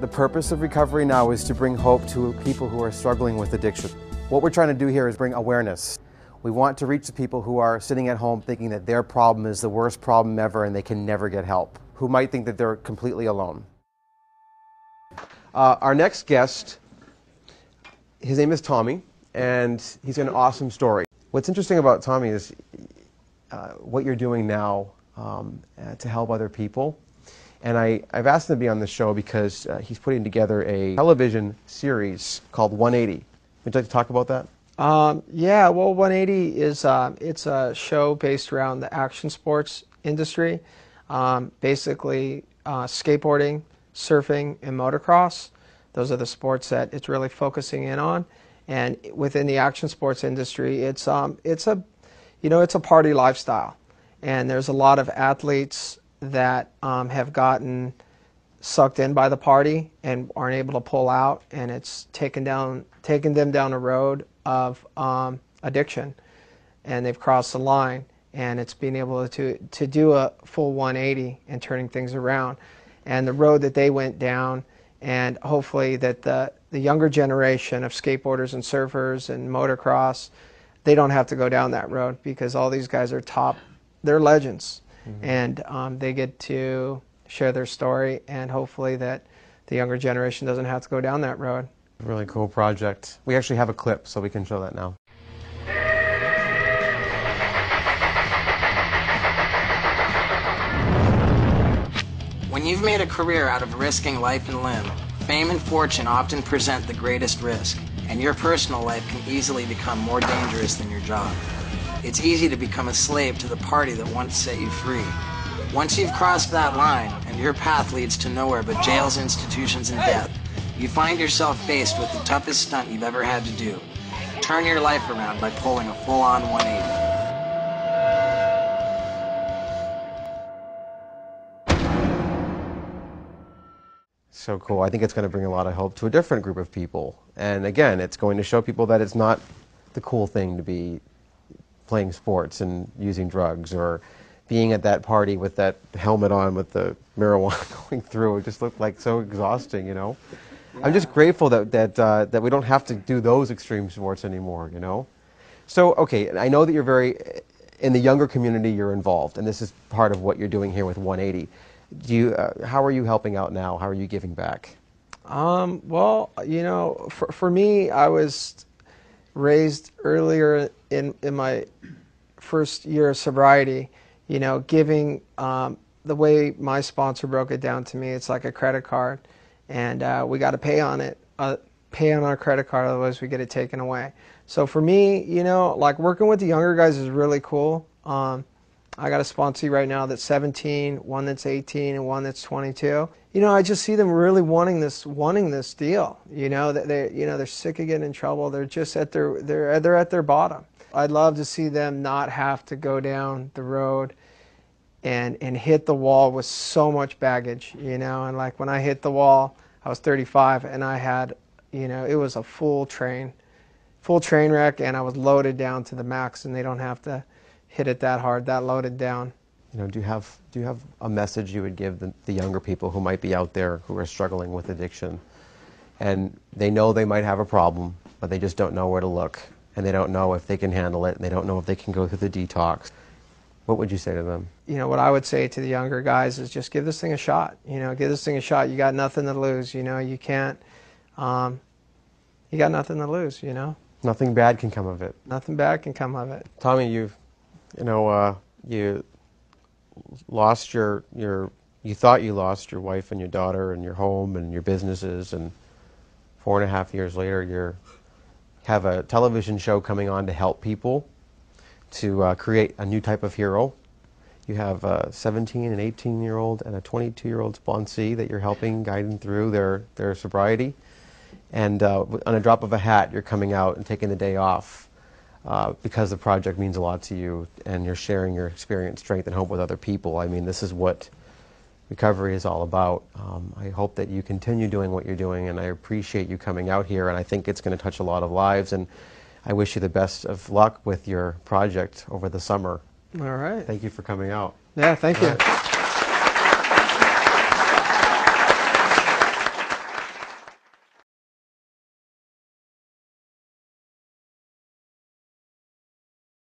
The purpose of Recovery Now is to bring hope to people who are struggling with addiction. What we're trying to do here is bring awareness. We want to reach the people who are sitting at home thinking that their problem is the worst problem ever and they can never get help, who might think that they're completely alone. Our next guest, his name is Tommy, and he's got an awesome story. What's interesting about Tommy is what you're doing now to help other people. And I've asked him to be on the show because he's putting together a television series called 180. Would you like to talk about that? Yeah, well, 180 is it's a show based around the action sports industry, basically skateboarding, surfing, and motocross. Those are the sports that it's really focusing in on. And within the action sports industry, it's a party lifestyle, and there's a lot of athletes that have gotten sucked in by the party and aren't able to pull out, and it's taken them down a road of addiction, and they've crossed the line, and it's being able to do a full 180 and turning things around, and the road that they went down, and hopefully that the younger generation of skateboarders and surfers and motocross, they don't have to go down that road, because all these guys are they're legends. Mm-hmm. And they get to share their story, and hopefully that the younger generation doesn't have to go down that road. Really cool project. We actually have a clip, so we can show that now. When you've made a career out of risking life and limb, fame and fortune often present the greatest risk, and your personal life can easily become more dangerous than your job. It's easy to become a slave to the party that once set you free. Once you've crossed that line, and your path leads to nowhere but jails, institutions, and death, you find yourself faced with the toughest stunt you've ever had to do. Turn your life around by pulling a full-on 180. So cool. I think it's going to bring a lot of hope to a different group of people. And again, it's going to show people that it's not the cool thing to be playing sports and using drugs, or being at that party with that helmet on with the marijuana going through. It just looked like so exhausting, you know. Yeah. I'm just grateful that we don't have to do those extreme sports anymore, you know. So, okay, I know that you're in the younger community you're involved, and this is part of what you're doing here with 180. How are you helping out now? How are you giving back? Well, you know, for me, I was raised earlier in my first year of sobriety, you know, giving, the way my sponsor broke it down to me, it's like a credit card, and we got to pay on it, pay on our credit card, otherwise we get it taken away. So for me, you know, like working with the younger guys is really cool. I got a sponsee right now that's 17, one that's 18, and one that's 22. You know, I just see them really wanting this deal. You know, that they're sick of getting in trouble. They're just they're at their bottom. I'd love to see them not have to go down the road and hit the wall with so much baggage. You know, and like when I hit the wall, I was 35, and I had, you know, it was a full train wreck, and I was loaded down to the max, and they don't have to hit it that hard, that loaded down. You know, do you have a message you would give the younger people who might be out there who are struggling with addiction, and they know they might have a problem, but they just don't know where to look, and they don't know if they can handle it, and they don't know if they can go through the detox? What would you say to them? You know, what I would say to the younger guys is just give this thing a shot. You know, give this thing a shot. You got nothing to lose. You know, you can't. You got nothing to lose. You know. Nothing bad can come of it. Nothing bad can come of it. Tommy, you lost you thought you lost your wife and your daughter and your home and your businesses, and 4.5 years later you have a television show coming on to help people, to create a new type of hero. You have a 17 and 18-year-old and a 22-year-old sponsee that you're helping, guiding through their sobriety, and on a drop of a hat you're coming out and taking the day off. Because the project means a lot to you, and you're sharing your experience, strength, and hope with other people. I mean, this is what recovery is all about. I hope that you continue doing what you're doing, and I appreciate you coming out here, and I think it's going to touch a lot of lives, and I wish you the best of luck with your project over the summer. All right. Thank you for coming out. Yeah, thank you.